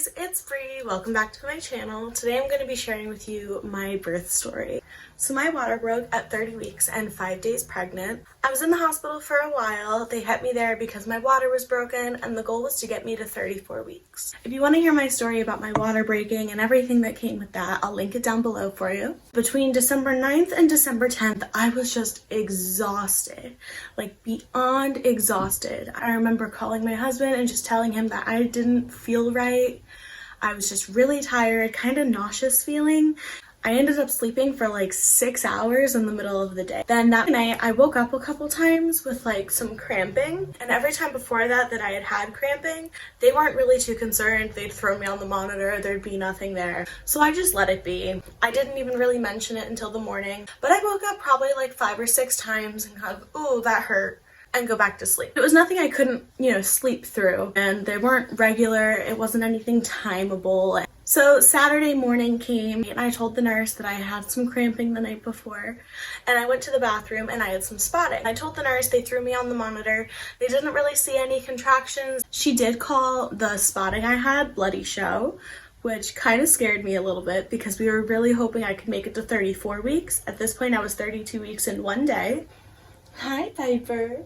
guys, it's Bree. Welcome back to my channel. Today I'm going to be sharing with you my birth story. So my water broke at 30 weeks and 5 days pregnant. I was in the hospital for a while. They had me there because my water was broken and the goal was to get me to 34 weeks. If you want to hear my story about my water breaking and everything that came with that, I'll link it down below for you. Between December 9th and December 10th, I was just exhausted, like beyond exhausted. I remember calling my husband and just telling him that I didn't feel right. I was just really tired, kind of nauseous feeling. I ended up sleeping for like 6 hours in the middle of the day. Then that night I woke up a couple times with like some cramping, and every time before that I had cramping, they weren't really too concerned. They'd throw me on the monitor, there'd be nothing there. So I just let it be. I didn't even really mention it until the morning, but I woke up probably like 5 or 6 times and kind of, ooh, that hurt, and go back to sleep. It was nothing I couldn't, sleep through, and they weren't regular. It wasn't anything timeable. So Saturday morning came and I told the nurse that I had some cramping the night before, and I went to the bathroom and I had some spotting. I told the nurse, they threw me on the monitor. They didn't really see any contractions. She did call the spotting I had bloody show, which kind of scared me a little bit because we were really hoping I could make it to 34 weeks. At this point I was 32 weeks in 1 day. Hi, Piper.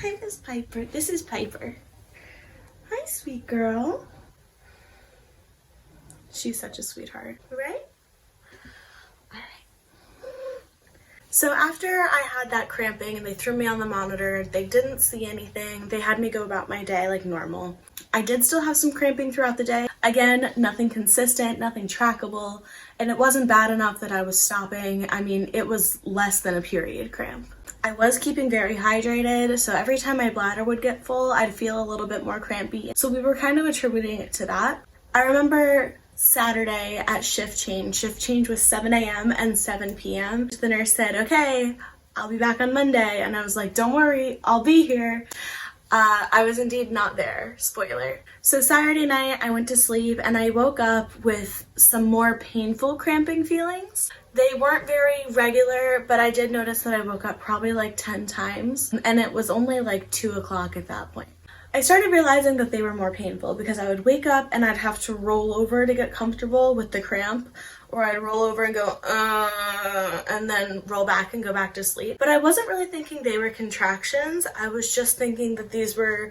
Hi, Miss Piper. This is Piper. Hi, sweet girl. She's such a sweetheart, right? Alright. So after I had that cramping and they threw me on the monitor, they didn't see anything. They had me go about my day like normal. I did still have some cramping throughout the day. Again, nothing consistent, nothing trackable, and it wasn't bad enough that I was stopping. I mean, it was less than a period cramp. I was keeping very hydrated, so every time my bladder would get full, I'd feel a little bit more crampy. So we were kind of attributing it to that. I remember Saturday at shift change. Shift change was 7 a.m. and 7 p.m. The nurse said, okay, I'll be back on Monday. And I was like, don't worry, I'll be here. I was indeed not there, spoiler. So Saturday night I went to sleep and I woke up with some more painful cramping feelings. They weren't very regular, but I did notice that I woke up probably like 10 times, and it was only like 2 o'clock at that point. I started realizing that they were more painful because I would wake up and I'd have to roll over to get comfortable with the cramp, or I'd roll over and go, and then roll back and go back to sleep. But I wasn't really thinking they were contractions. I was just thinking that these were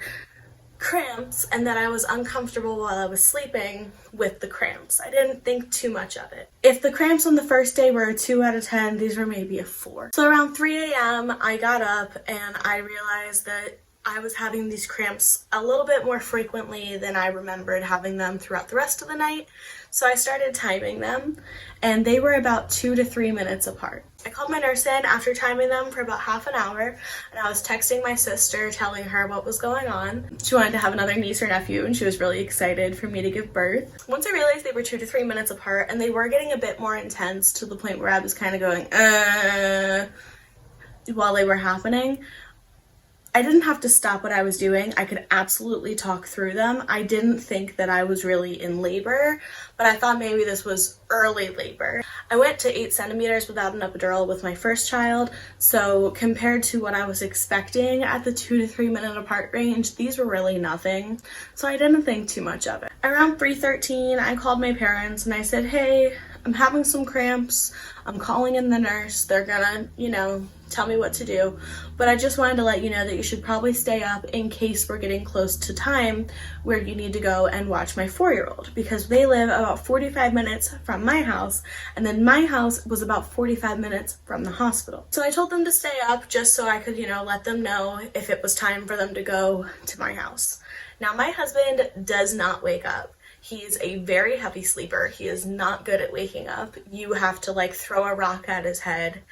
cramps and that I was uncomfortable while I was sleeping with the cramps. I didn't think too much of it. If the cramps on the first day were a 2 out of 10, these were maybe a 4. So around 3 a.m. I got up and I realized that I was having these cramps a little bit more frequently than I remembered having them throughout the rest of the night. So I started timing them, and they were about 2 to 3 minutes apart. I called my nurse in after timing them for about half an hour, and I was texting my sister telling her what was going on. She wanted to have another niece or nephew, and she was really excited for me to give birth. Once I realized they were 2 to 3 minutes apart, and they were getting a bit more intense to the point where I was kind of going, while they were happening, I didn't have to stop what I was doing. I could absolutely talk through them. I didn't think that I was really in labor, but I thought maybe this was early labor. I went to 8 centimeters without an epidural with my first child, so compared to what I was expecting at the 2 to 3 minute apart range, these were really nothing, so I didn't think too much of it. Around 3:13, I called my parents and I said, hey, I'm having some cramps. I'm calling in the nurse. They're gonna, tell me what to do. But I just wanted to let you know that you should probably stay up in case we're getting close to time where you need to go and watch my 4-year-old, because they live about 45 minutes from my house, and then my house was about 45 minutes from the hospital. So I told them to stay up just so I could, let them know if it was time for them to go to my house. Now, my husband does not wake up. He's a very heavy sleeper. He is not good at waking up. You have to throw a rock at his head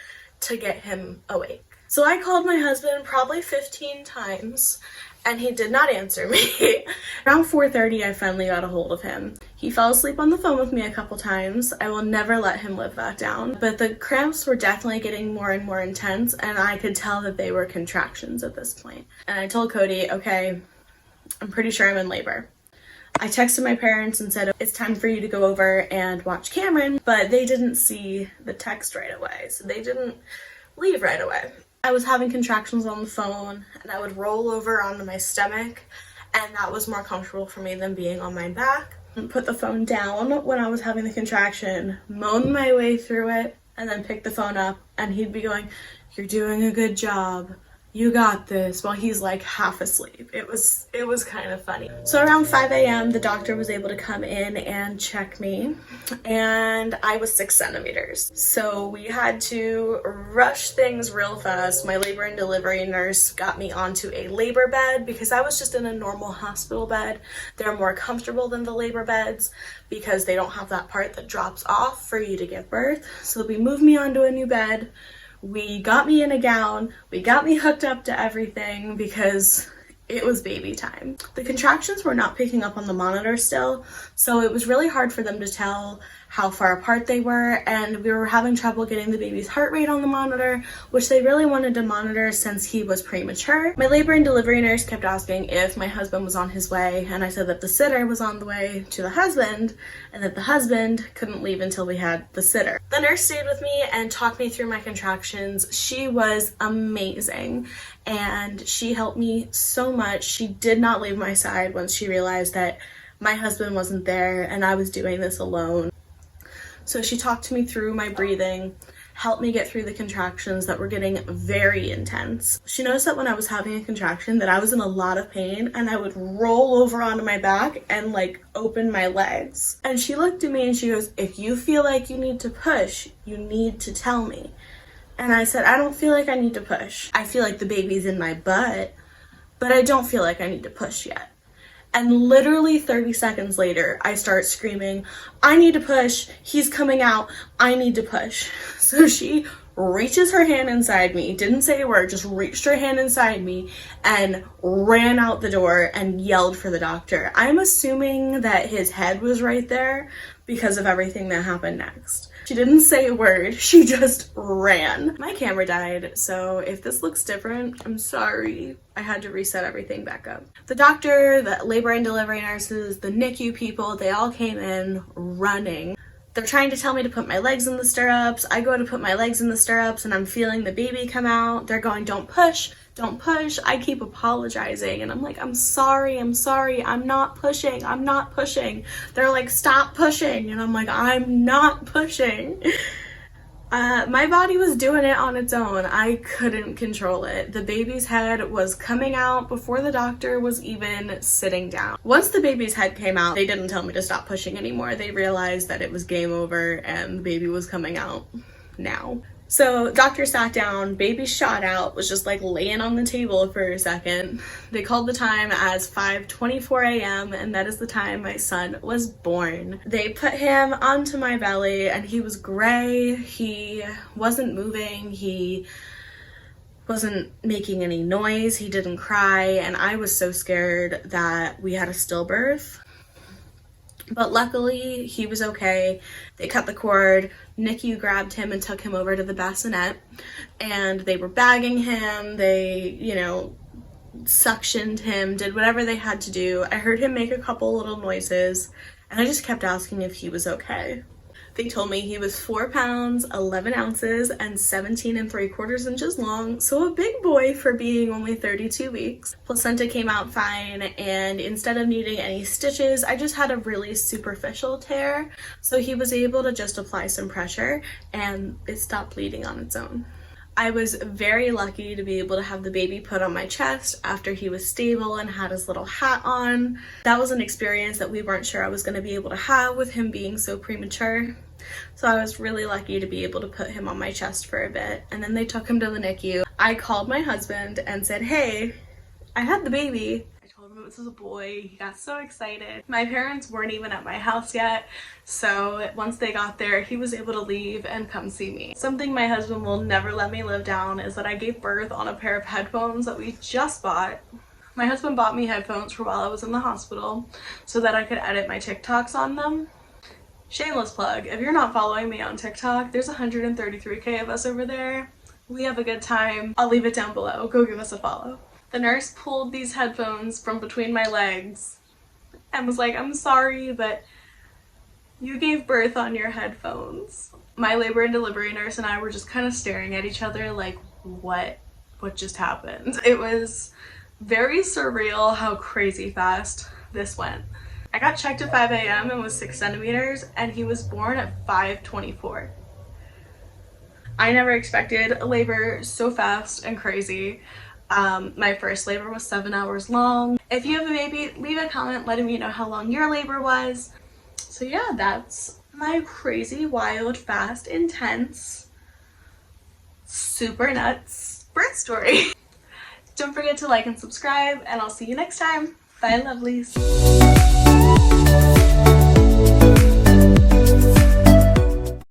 to get him awake. So I called my husband probably 15 times and he did not answer me. Around 4:30 I finally got a hold of him. He fell asleep on the phone with me a couple times. I will never let him live that down. But the cramps were definitely getting more and more intense, and I could tell that they were contractions at this point. And I told Cody, okay, I'm pretty sure I'm in labor. I texted my parents and said, it's time for you to go over and watch Cameron, but they didn't see the text right away, so they didn't leave right away. I was having contractions on the phone, and I would roll over onto my stomach, and that was more comfortable for me than being on my back. Put the phone down when I was having the contraction, moan my way through it, and then pick the phone up, and he'd be going, "You're doing a good job. You got this," while he's like half asleep. It was kind of funny. So around 5 a.m. the doctor was able to come in and check me, and I was 6 centimeters. So we had to rush things real fast. My labor and delivery nurse got me onto a labor bed because I was just in a normal hospital bed. They're more comfortable than the labor beds because they don't have that part that drops off for you to give birth. So we moved me onto a new bed. We got me in a gown, we got me hooked up to everything because it was baby time. The contractions were not picking up on the monitor still, so it was really hard for them to tell how far apart they were, and we were having trouble getting the baby's heart rate on the monitor, which they really wanted to monitor since he was premature. My labor and delivery nurse kept asking if my husband was on his way, and I said that the sitter was on the way to the husband, and that the husband couldn't leave until we had the sitter. The nurse stayed with me and talked me through my contractions. She was amazing, and she helped me so much. She did not leave my side once she realized that my husband wasn't there and I was doing this alone. So she talked to me through my breathing, helped me get through the contractions that were getting very intense. She noticed that when I was having a contraction that I was in a lot of pain, and I would roll over onto my back and like open my legs. And she looked at me and she goes, "If you feel like you need to push, you need to tell me." And I said, "I don't feel like I need to push. I feel like the baby's in my butt, but I don't feel like I need to push yet." And literally 30 seconds later, I start screaming, "I need to push, he's coming out, I need to push." So she reaches her hand inside me, didn't say a word, just reached her hand inside me and ran out the door and yelled for the doctor. I'm assuming that his head was right there because of everything that happened next. She didn't say a word, she just ran. My camera died, so if this looks different, I'm sorry. I had to reset everything back up. The doctor, the labor and delivery nurses, the NICU people, they all came in running. They're trying to tell me to put my legs in the stirrups. I go to put my legs in the stirrups and I'm feeling the baby come out. They're going, "Don't push, don't push." I keep apologizing and I'm like, I'm sorry, I'm not pushing, I'm not pushing. They're like, "Stop pushing." And I'm like, I'm not pushing. My body was doing it on its own. I couldn't control it. The baby's head was coming out before the doctor was even sitting down. Once the baby's head came out, they didn't tell me to stop pushing anymore. They realized that it was game over and the baby was coming out now. So doctor sat down, baby shot out, was just like laying on the table for a second. They called the time as 5:24 a.m. and that is the time my son was born. They put him onto my belly and he was gray. He wasn't moving. He wasn't making any noise. He didn't cry, and I was so scared that we had a stillbirth. But luckily, he was okay. They cut the cord, NICU grabbed him and took him over to the bassinet, and they were bagging him, they, suctioned him, did whatever they had to do. I heard him make a couple little noises, and I just kept asking if he was okay. They told me he was 4 pounds, 11 ounces, and 17 3/4 inches long, so a big boy for being only 32 weeks. Placenta came out fine, and instead of needing any stitches, I just had a really superficial tear, so he was able to just apply some pressure, and it stopped bleeding on its own. I was very lucky to be able to have the baby put on my chest after he was stable and had his little hat on. That was an experience that we weren't sure I was going to be able to have with him being so premature. So I was really lucky to be able to put him on my chest for a bit, and then they took him to the NICU. I called my husband and said, "Hey, I had the baby." I told him it was a boy. He got so excited. My parents weren't even at my house yet, so once they got there, he was able to leave and come see me. Something my husband will never let me live down is that I gave birth on a pair of headphones that we just bought. My husband bought me headphones for while I was in the hospital so that I could edit my TikToks on them. Shameless plug, if you're not following me on TikTok, there's 133K of us over there. We have a good time. I'll leave it down below. Go give us a follow. The nurse pulled these headphones from between my legs and was like, "I'm sorry, but you gave birth on your headphones." My labor and delivery nurse and I were just kind of staring at each other like, what just happened? It was Very surreal how crazy fast this went. I got checked at 5 a.m. and was 6 centimeters, and he was born at 5:24. I never expected a labor so fast and crazy. My first labor was 7 hours long. If you have a baby, leave a comment letting me know how long your labor was. So yeah, that's my crazy, wild, fast, intense, super nuts birth story. Don't forget to like and subscribe, and I'll see you next time. Bye, lovelies.